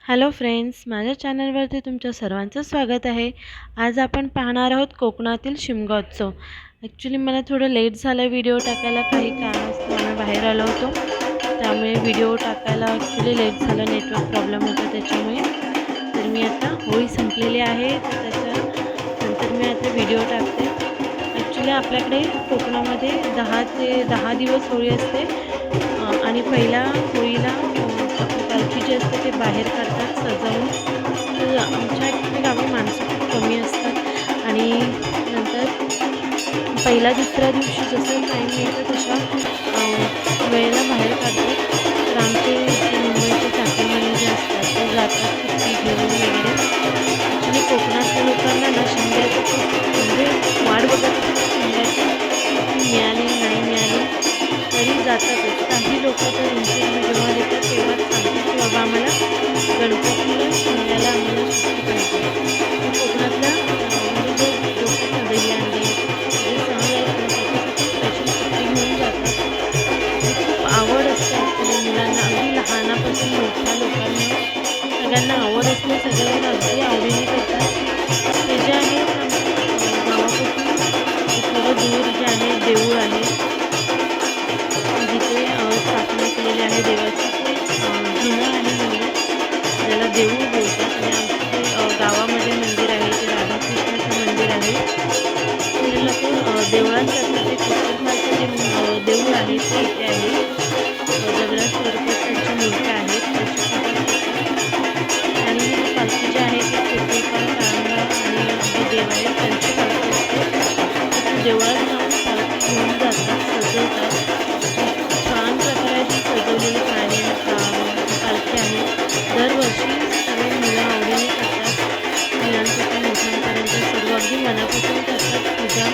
Hello friends, माझ्या चॅनलवरती तुमच्या सर्वांचं स्वागत आहे। आज आपण पाहणार आहोत कोकणातील शिमगा उत्सव। ॲक्च्युली मला थोडं लेट झालं व्हिडिओ टाकायला, काही कारणास्तव आम्ही बाहेर आलो होतो, त्यामुळे व्हिडिओ टाकायला ॲक्च्युली लेट झालं, नेटवर्क प्रॉब्लेम होता त्याच्यामुळे। तर मी आता होळी संपलेली आहे, तर त्याच्यानंतर मी आता व्हिडिओ टाकते। ॲक्च्युली आपल्याकडे कोकणामध्ये 10 दिवस होळी असते आणि पहिल्या होळीला आपली पालखी जी असते ते बाहेर काढतात सजवून। तर आमच्या इकडे गावी माणसं खूप कमी असतात आणि नंतर पहिल्या दुसऱ्या दिवशी जसं टाईम मिळतं तशा वेळेला बाहेर काढतात। तर आमचे जे मुंबईचे चाकरमानी जे असतात ते जातात सुट्टी घेऊन वगैरे। ॲक्च्युली कोकणातल्या लोकांना ना शिमग्याची खूप म्हणजे वाट बघत असतात शिमग्याची, सुट्टी मिळाली नाही मिळाली तरी जातातच। काही लोकं तर इंटरव्ह्यू जेव्हा देतात तेव्हाच सांगतात की बाबा आम्हाला गणपतीला शिमग्याला आम्हाला सुट्टी पाहिजे। तर कोकणातल्या म्हणजे जे लोकं आहेत ना दहीहंडी जे सहल आहेत ना त्याच्यासाठी स्पेशल सुट्टी घेऊन जातात आणि खूप आवड असते ॲक्च्युली मुलांना, अगदी लहानापासून मोठ्या लोकांना सगळ्यांना आवड असते, सगळेजण अगदी आवडीने करतात। हे जे आहेत आमच्या गावापासून थोडं दूर जे आहे देऊळ आहे जिथे स्थापना केलेली आहे देवाची, ते जुनं आहे मंदिर, ज्याला देऊळ बोलतात। आणि आमचं जे गावामध्ये मंदिर आहे ते राधाकृष्णाचं मंदिर आहे। ते लोकं देवळात जातात। ते कोकणचं जे देऊळ आहे ते इथे आहे, दगडा स्वरूपात त्यांच्या मूर्त्या आहेत, त्याची पूजा करतात। आणि पालखी जी आहे ती कोकणकार काळंबा आणि जे देव आहेत त्यांची पालखी असते। देवळात जाऊन पालखी घेऊन जातात, सजवतात आणि खूप छान प्रकारे अशी सजवलेली पालखी आहे। दरवर्षी सगळे मुलं आवडीने करतात, मुलांपासून मोठ्यांपर्यंत सर्व अगदी मनापासून करतात पूजा,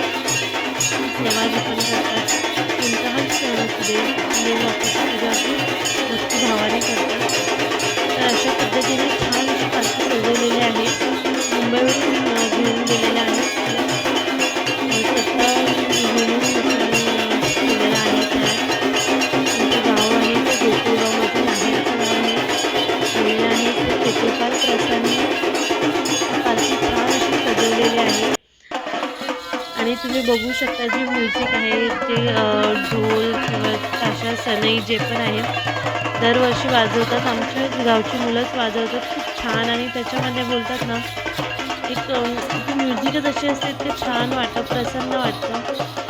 सेवा जपन करतात। कोणताही सण असू दे, देवाची पूजा अगदी भक्तिभावाने करतात। तर अशा पद्धतीने छान अशी पालखी सजवलेली आहे। मुंबईवरून घेऊन गेलेल्या आहेत त्याला, स्वतः विणून केलेलं आहे तयार। आमचं गाव आहे ते गोकुळगावमधून आहे, आमचं गाव आहे आलेलं आहे ते चित्रकार प्रसादने पालखी छान अशी सजवलेली आहे। आणि तुम्ही बघू शकता जे म्युझिक आहे, जे ढोल किंवा ताशा सनई जे पण आहे दरवर्षी वाजवतात, आमच्या गावची मुलंच वाजवतात खूप छान। आणि त्याच्यामध्ये बोलतात ना एक ती म्युझिकच अशी असते, इतकं छान वाटतं, प्रसन्न वाटतं,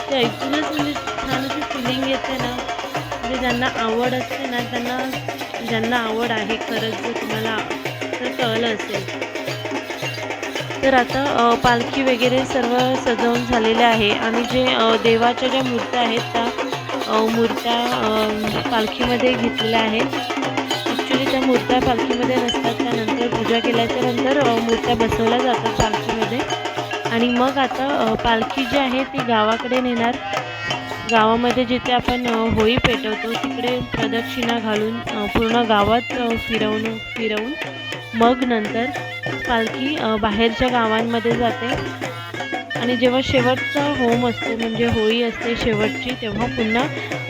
ते ऐकूनच म्हणजे छान अशी फिलिंग येते ना। म्हणजे ज्यांना आवड असते ना, ज्यांना आवड आहे खरंच, जर तुम्हाला तर कळलं असेल। तर आता पालखी वगैरे सर्व सजवून झालेलं आहे आणि जे देवाच्या ज्या मूर्त्या आहेत त्या मूर्त्या पालखीमध्ये घेतलेल्या आहेत। ॲक्च्युली त्या मूर्त्या पालखीमध्ये नसतात, त्यानंतर पूजा केल्याच्या नंतर मूर्त्या बसवल्या जातात पालखीमध्ये। आणि मग आता पालखी जी आहे ती गावाकडे नेणार। गावामध्ये जिथे आपण होळी पेटवतो तिकडे प्रदक्षिणा घालून पूर्ण गावात फिरवून मग नंतर पालखी बाहेरच्या गावांमध्ये जाते। आणि जेव्हा शेवटचा होम असतो म्हणजे होळी असते शेवटची, तेव्हा पुन्हा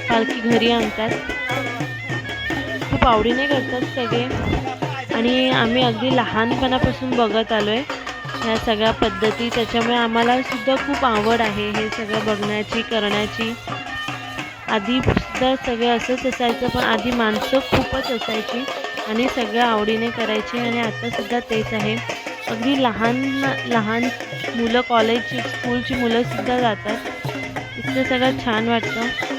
पालखी घरी आणतात। खूप आवडीने करतात सगळे आणि आम्ही अगदी लहानपणापासून बघत आलो आहे ह्या सगळ्या पद्धती, त्याच्यामुळे आम्हाला सुद्धा खूप आवड आहे हे सगळं बघण्याची, करण्याची। आधी सुद्धा सगळं असंच असायचं, पण आधी माणसं खूपच असायची आणि सगळं आवडीने करायची आणि आत्तासुद्धा तेच आहे। अगदी लहान लहान मुलं, कॉलेजची स्कूलची मुलंसुद्धा जातात, इतकं सगळं छान वाटतं।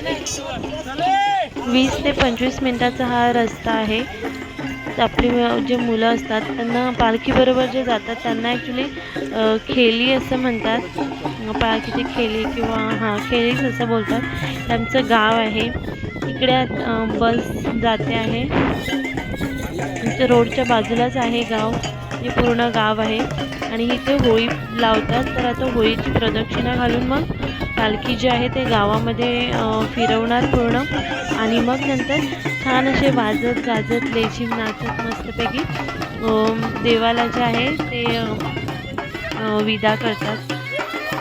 20 ते 25 मिनिटाचा हा रस्ता आहे. आपली जे मुलं असतात त्यांना पालखीबरोबर जे जातात त्यांना ॲक्च्युली खेली असं म्हणतात. पालखीची खेली किंवा खेलीच असं बोलतात. त्यांचं गाव आहे. इकडे बस जाते आहे. आमच्या रोडच्या बाजूलाच आहे गाव. हे पूर्ण गाव आहे आणि इथे होळी लावतात. तर आता होळीची प्रदक्षिणा घालून मग पालखी जी आहे ते गावामध्ये फिरवणार पूर्ण आणि मग नंतर छान असे वाजत गाजत लेझीम नाचत मस्तपैकी देवाला जे आहे ते विदा करतात.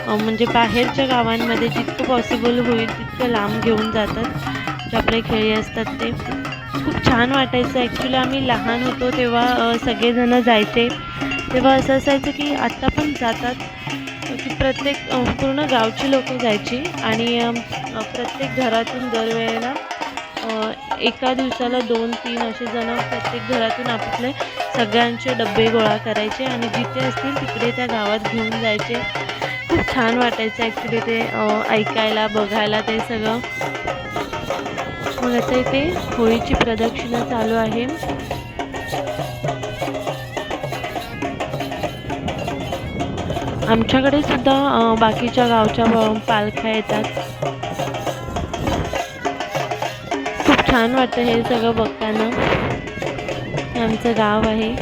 म्हणजे बाहेरच्या गावांमध्ये जितकं पॉसिबल होईल तितकं लांब घेऊन जातात जे आपले खेळी असतात ते. खूप छान वाटायचं. ॲक्च्युली आम्ही लहान होतो तेव्हा सगळेजणं जायचे. तेव्हा असं असायचं की आत्ता पण जातात की प्रत्येक पूर्ण गावची लोकं जायची आणि प्रत्येक घरातून दरवेळेला एका दिवसाला 2-3 असे जण प्रत्येक घरातून आपापले सगळ्यांचे डबे गोळा करायचे आणि जिथे असतील तिकडे त्या गावात घेऊन जायचे. खूप छान वाटायचं ॲक्च्युली ते ऐकायला बघायला ते सगळं. मग आता इथे होळीची प्रदक्षिणा चालू आहे. आमच्याकडे सुद्धा बाकीच्या गावच्या पालख्या येतात. खूप छान वाटतं हे सगळं बघताना. हे आमचं गाव आहे.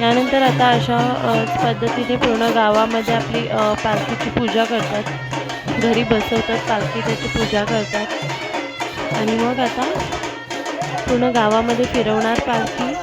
यानंतर आता अशा पद्धतीने पूर्ण गावामध्ये आपली पालखीची पूजा करतात. घरी बसवतात पालखी, त्याची पूजा करतात आणि मग आता पूर्ण गावामध्ये फिरवणार पालखी.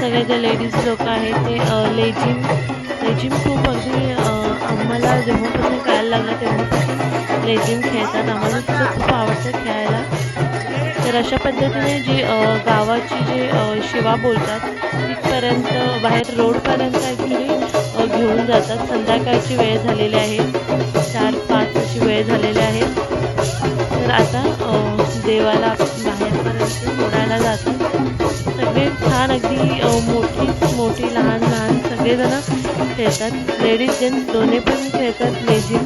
सगळे जे लेडीज लोक आहेत ते लेझिम लेझिम खूप अगदी आम्हाला जेव्हापासून कळायला लागलं तेव्हापासून लेझिम खेळतात. आम्हाला सुद्धा खूप आवडतं खेळायला. तर अशा पद्धतीने जी गावाची जी शिवा बोलतात तिथपर्यंत बाहेर रोडपर्यंत ॲक्च्युली घेऊन जातात. संध्याकाळची वेळ झालेली आहे, 4-5 अशी वेळ झालेली आहे. तर आता देवाला बाहेरपर्यंत सोडायला जातात. सगळे छान अगदी मोठी लहान लहान सगळेजण खेळतात. लेडीज जेंट्स दोन्ही पण खेळतात लेझिम.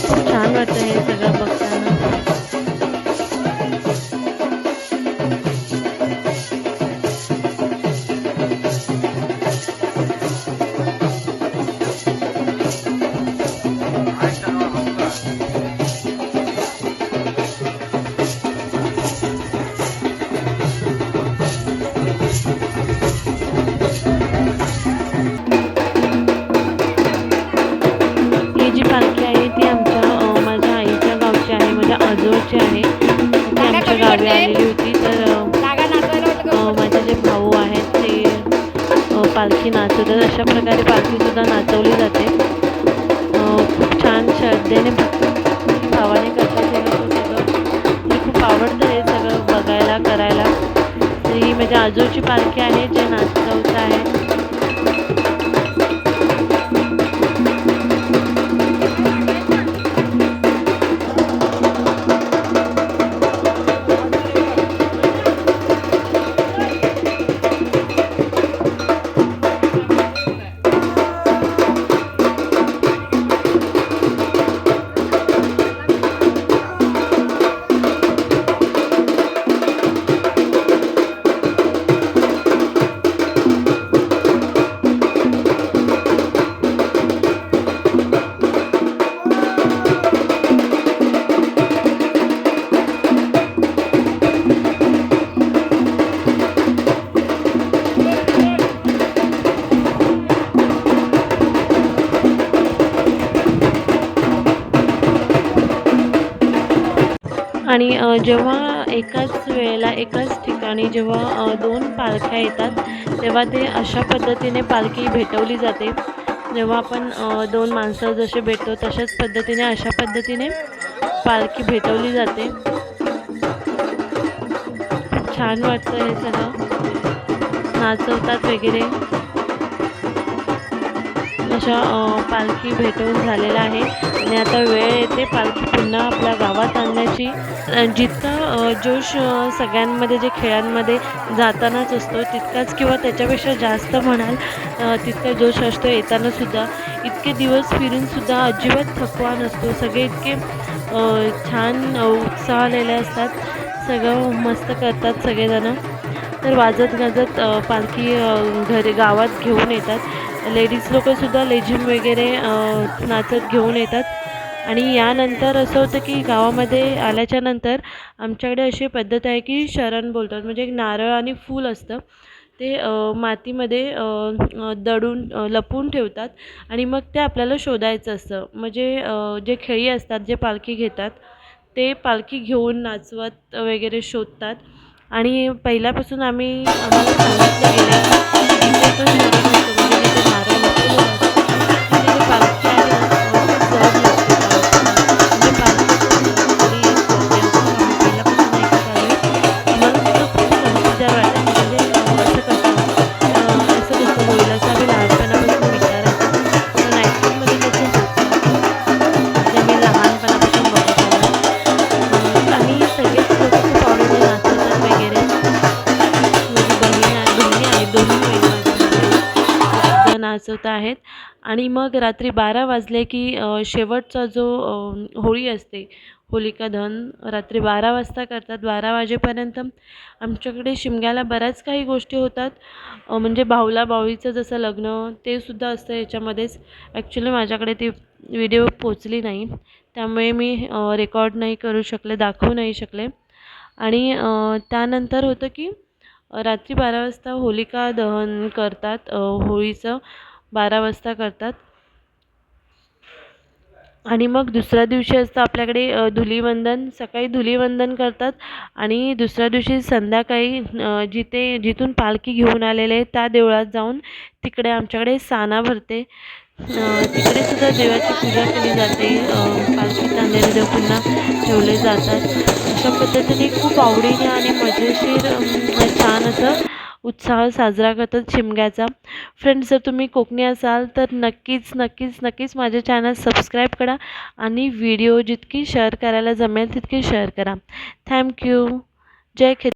खूप छान वाटतं हे सगळं बघताना. ही जी पालखी आहे ती माझ्या आईच्या गावची आहे, माझ्या आजोळची आहे. ती आमच्या गावी आलेली होती. तर माझे जे भाऊ आहेत ते पालखी नाचवतात. अशा प्रकारे पालखीसुद्धा नाचवली जाते. खूप छान श्रद्धेने भावाने करतात हे लोक सगळं. मला खूप आवडतं हे सगळं बघायला करायला. तर ही माझ्या आजोळची पालखी आहे जे नाचवत आहे. आणि जेव्हा एकाच वेळेला एकाच ठिकाणी जेव्हा 2 पालख्या येतात तेव्हा ते अशा पद्धतीने पालखी भेटवली जाते. जेव्हा आपण 2 माणसं जसे भेटतो तशाच पद्धतीने अशा पद्धतीने पालखी भेटवली जाते. छान वाटतं हे सगळं, नाचवतात वगैरे. अशा पालखी भेटून झालेला आहे आणि आता वेळ येते पालखी पुन्हा आपल्या गावात आणण्याची. जितका जोश सगळ्यांमध्ये जे खेळांमध्ये जातानाच असतो तितकाच किंवा त्याच्यापेक्षा जास्त म्हणाल तितका जोश असतो येतानासुद्धा. इतके दिवस फिरूनसुद्धा अजिबात थकवा नसतो. सगळे इतके छान उत्साहलेले असतात. सगळं मस्त करतात सगळेजणं. तर वाजत गाजत पालखी घरी गावात घेऊन येतात. लेडीज लोकंसुद्धा लेझिम वगैरे नाचत घेऊन येतात. आणि यानंतर असं होतं की गावामध्ये आल्याच्यानंतर आमच्याकडे अशी पद्धत आहे की शरण बोलतात. म्हणजे एक नारळ आणि फूल असतं ते मातीमध्ये दडून लपवून ठेवतात आणि मग ते आपल्याला शोधायचं असतं. म्हणजे जे खेळी असतात जे पालखी घेतात ते पालखी घेऊन नाचवत वगैरे शोधतात. आणि पहिल्यापासून आम्हाला सांगितलं गेलं की जिथे तो शरण असतो म्हणजे जिथे नारळ लपवलेला असतो तिथे जी पालखी आहे ना खूप जड लागते पालखीला. म्हणजे पालखीचं तरी व्यवहार आम्ही पहिल्यापासून ऐकत आलो आहे. आम्हाला सुद्धा खूप कन्फ्युजन वाटायचं. म्हणजे असं असं कसं होईल असं आम्ही लहानपणापासून विचारायचो. पण ॲक्च्युअलमध्ये त्याचं होतं. जे आम्ही लहानपणापासून बघत आलो. आणि सगळेच लोकं खूप आवडीने नाचवतात वगैरे. माझी बहिणी आहेत, दोन्ही बहिणी माझ्यामध्ये त्या सुद्धा नाचवत आहेत. आणि मग रात्री 12 वाजले की शेवटचा जो होळी असते, होलिका दहन रात्री 12 वाजता करतात. 12 वाजेपर्यंत आमच्याकडे शिमग्याला बऱ्याच काही गोष्टी होतात. म्हणजे भाऊला भाऊचं जसं लग्न ते सुद्धा असतं याच्यामध्येच. ॲक्च्युली माझ्याकडे ती व्हिडिओ पोचली नाही त्यामुळे मी रेकॉर्ड नाही करू शकले, दाखवू नाही शकले. आणि त्यानंतर होतं की रात्री 12 वाजता होलिका दहन करतात. होळीचं 12 वाजता करतात. आणि मग दुसऱ्या दिवशी असतं आपल्याकडे धुलीवंदन. सकाळी धुलीवंदन करतात आणि दुसऱ्या दिवशी संध्याकाळी जिथून पालखी घेऊन आलेले आहे त्या देवळात जाऊन तिकडे आमच्याकडे साना भरते. तिकडे सुद्धा देवाची पूजा केली जाते. पालखीत आणलेले देव पुन्हा ठेवले जातात. अशा पद्धतीने खूप आवडीने आणि मजेशीर छान असं उत्साह साजरा करतात शिमग्याचा. फ्रेंड्स, जर तुम्ही कोकणी असाल तर नक्कीच नक्कीच नक्कीच माझे चॅनल सबस्क्राईब करा आणि व्हिडिओ जितकी शेअर करायला जमेल तितकी शेअर करा. थँक्यू. जय खिद्राई.